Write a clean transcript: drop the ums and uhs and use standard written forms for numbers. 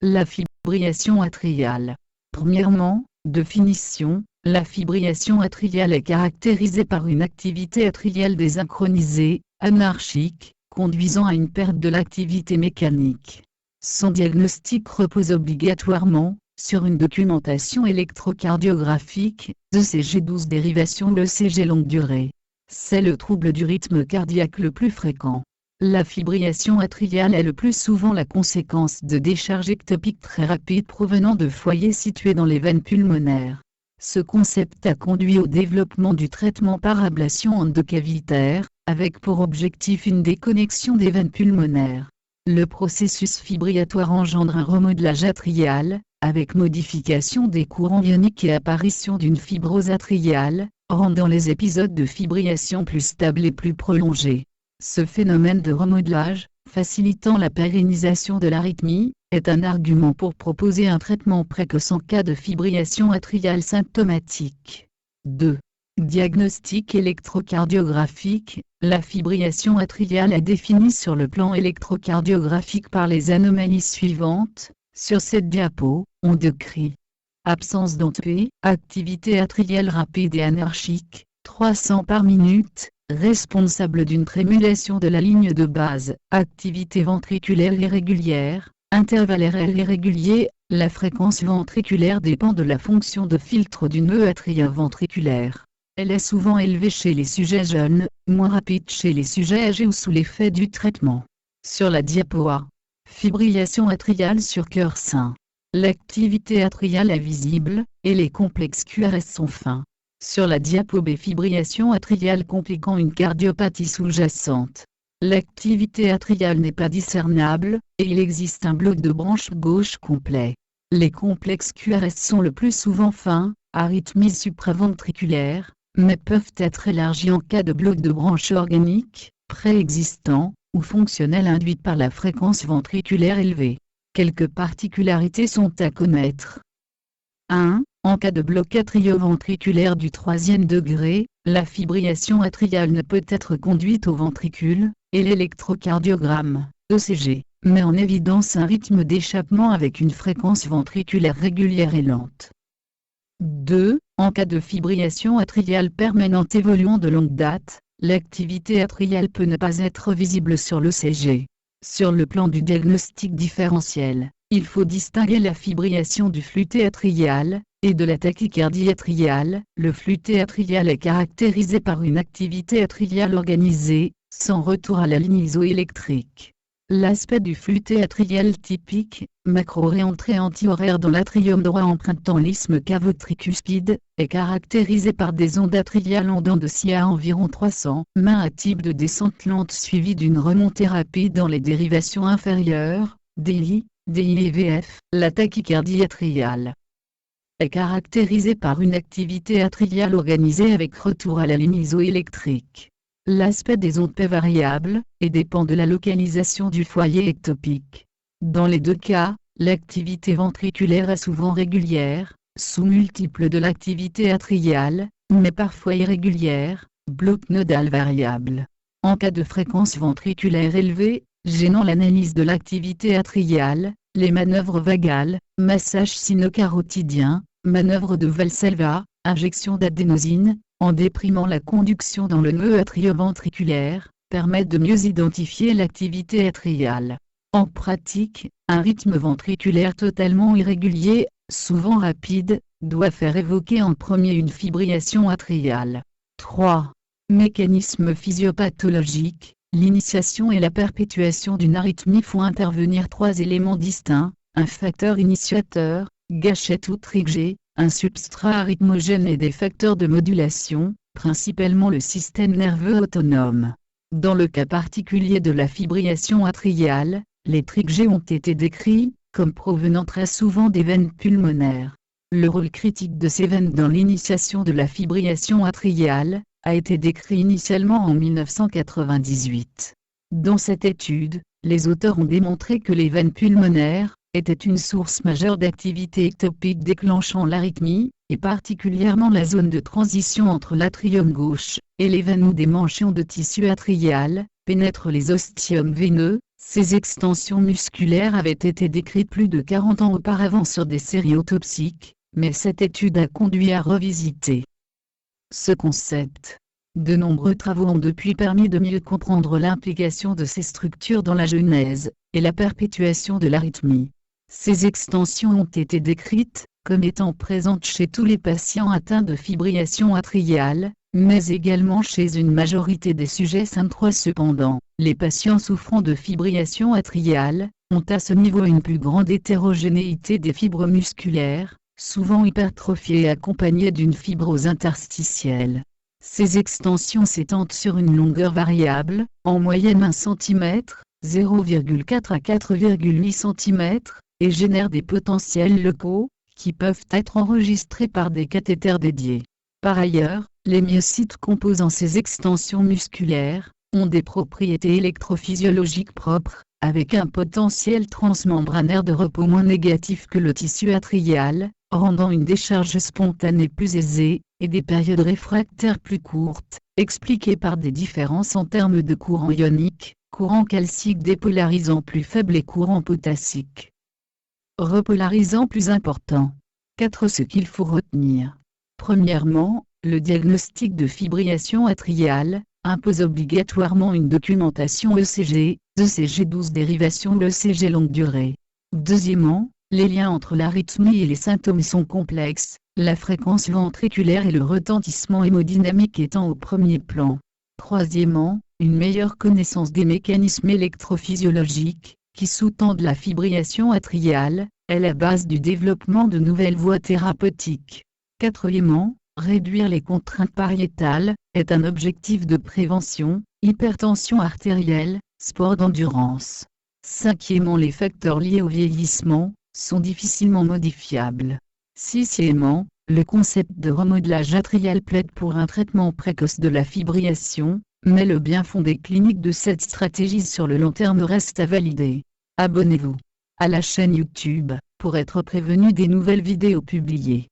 La fibrillation atriale. Premièrement, définition, la fibrillation atriale est caractérisée par une activité atriale désynchronisée, anarchique, conduisant à une perte de l'activité mécanique. Son diagnostic repose obligatoirement sur une documentation électrocardiographique, ECG 12 dérivation l'ECG longue durée. C'est le trouble du rythme cardiaque le plus fréquent. La fibrillation atriale est le plus souvent la conséquence de décharges ectopiques très rapides provenant de foyers situés dans les veines pulmonaires. Ce concept a conduit au développement du traitement par ablation endocavitaire, avec pour objectif une déconnexion des veines pulmonaires. Le processus fibrillatoire engendre un remodelage atrial, avec modification des courants ioniques et apparition d'une fibrose atriale, rendant les épisodes de fibrillation plus stables et plus prolongés. Ce phénomène de remodelage, facilitant la pérennisation de l'arythmie, est un argument pour proposer un traitement précoce en cas de fibrillation atriale symptomatique. 2. Diagnostic électrocardiographique. La fibrillation atriale est définie sur le plan électrocardiographique par les anomalies suivantes. Sur cette diapo, on décrit absence d'OP, activité atriale rapide et anarchique, 300 par minute, responsable d'une trémulation de la ligne de base, activité ventriculaire irrégulière, intervalle RL irrégulier. La fréquence ventriculaire dépend de la fonction de filtre du nœud atrioventriculaire. Elle est souvent élevée chez les sujets jeunes, moins rapide chez les sujets âgés ou sous l'effet du traitement. Sur la diapo A, fibrillation atriale sur cœur sain. L'activité atriale est visible, et les complexes QRS sont fins. Sur la diapo B, fibrillation atriale compliquant une cardiopathie sous-jacente. L'activité atriale n'est pas discernable, et il existe un bloc de branche gauche complet. Les complexes QRS sont le plus souvent fins, arythmie supraventriculaire, mais peuvent être élargis en cas de bloc de branche organique, préexistant, ou fonctionnel induit par la fréquence ventriculaire élevée. Quelques particularités sont à connaître. 1. En cas de bloc atrioventriculaire du 3e degré, la fibrillation atriale ne peut être conduite au ventricule, et l'électrocardiogramme, ECG, met en évidence un rythme d'échappement avec une fréquence ventriculaire régulière et lente. 2. En cas de fibrillation atriale permanente évoluant de longue date, l'activité atriale peut ne pas être visible sur l'ECG. Sur le plan du diagnostic différentiel, il faut distinguer la fibrillation du flûté atrial et de la tachycardie atriale. Le flûté atrial est caractérisé par une activité atriale organisée, sans retour à la ligne isoélectrique. L'aspect du flûté atrial typique, macro-réentrée antihoraire dans l'atrium droit empruntant l'isthme cavo-tricuspide, est caractérisé par des ondes atriales en dents de scie à environ 300, main à type de descente lente suivie d'une remontée rapide dans les dérivations inférieures, DI et VF. La tachycardie atriale est caractérisée par une activité atriale organisée avec retour à la ligne isoélectrique. L'aspect des ondes est variable, et dépend de la localisation du foyer ectopique. Dans les deux cas, l'activité ventriculaire est souvent régulière, sous-multiple de l'activité atriale, mais parfois irrégulière, bloc nodal variable. En cas de fréquence ventriculaire élevée, gênant l'analyse de l'activité atriale, les manœuvres vagales, massage sino-carotidien, manœuvre de Valsalva, injection d'adénosine, en déprimant la conduction dans le nœud atrioventriculaire, permettent de mieux identifier l'activité atriale. En pratique, un rythme ventriculaire totalement irrégulier, souvent rapide, doit faire évoquer en premier une fibrillation atriale. 3. Mécanisme physiopathologique. L'initiation et la perpétuation d'une arythmie font intervenir 3 éléments distincts, un facteur initiateur, gâchette ou trigé, un substrat arythmogène et des facteurs de modulation, principalement le système nerveux autonome. Dans le cas particulier de la fibrillation atriale, les trigés ont été décrits comme provenant très souvent des veines pulmonaires. Le rôle critique de ces veines dans l'initiation de la fibrillation atriale a été décrit initialement en 1998. Dans cette étude, les auteurs ont démontré que les veines pulmonaires était une source majeure d'activité ectopique déclenchant l'arythmie, et particulièrement la zone de transition entre l'atrium gauche et les veines où des manchions de tissu atrial pénètrent les ostiums veineux, Ces extensions musculaires avaient été décrites plus de 40 ans auparavant sur des séries autopsiques, mais cette étude a conduit à revisiter ce concept. De nombreux travaux ont depuis permis de mieux comprendre l'implication de ces structures dans la genèse et la perpétuation de l'arythmie. Ces extensions ont été décrites comme étant présentes chez tous les patients atteints de fibrillation atriale, mais également chez une majorité des sujets SAINT3. Cependant, les patients souffrant de fibrillation atriale ont à ce niveau une plus grande hétérogénéité des fibres musculaires, souvent hypertrophiées et accompagnées d'une fibrose interstitielle. Ces extensions s'étendent sur une longueur variable, en moyenne 1 cm, 0,4 à 4,8 cm, et génèrent des potentiels locaux, qui peuvent être enregistrés par des cathéters dédiés. Par ailleurs, les myocytes composant ces extensions musculaires ont des propriétés électrophysiologiques propres, avec un potentiel transmembranaire de repos moins négatif que le tissu atrial, rendant une décharge spontanée plus aisée, et des périodes réfractaires plus courtes, expliquées par des différences en termes de courant ionique, courant calcique dépolarisant plus faible et courant potassique repolarisant plus important. 4. Ce qu'il faut retenir. Premièrement, le diagnostic de fibrillation atriale impose obligatoirement une documentation ECG, ECG 12 dérivation ECG longue durée. Deuxièmement, les liens entre l'arythmie et les symptômes sont complexes, la fréquence ventriculaire et le retentissement hémodynamique étant au premier plan. Troisièmement, une meilleure connaissance des mécanismes électrophysiologiques qui sous-tendent la fibrillation atriale est la base du développement de nouvelles voies thérapeutiques. Quatrièmement, réduire les contraintes pariétales est un objectif de prévention, hypertension artérielle, sport d'endurance. Cinquièmement, les facteurs liés au vieillissement sont difficilement modifiables. Sixièmement, le concept de remodelage atrial plaide pour un traitement précoce de la fibrillation, mais le bien fondé clinique de cette stratégie sur le long terme reste à valider. Abonnez-vous à la chaîne YouTube pour être prévenu des nouvelles vidéos publiées.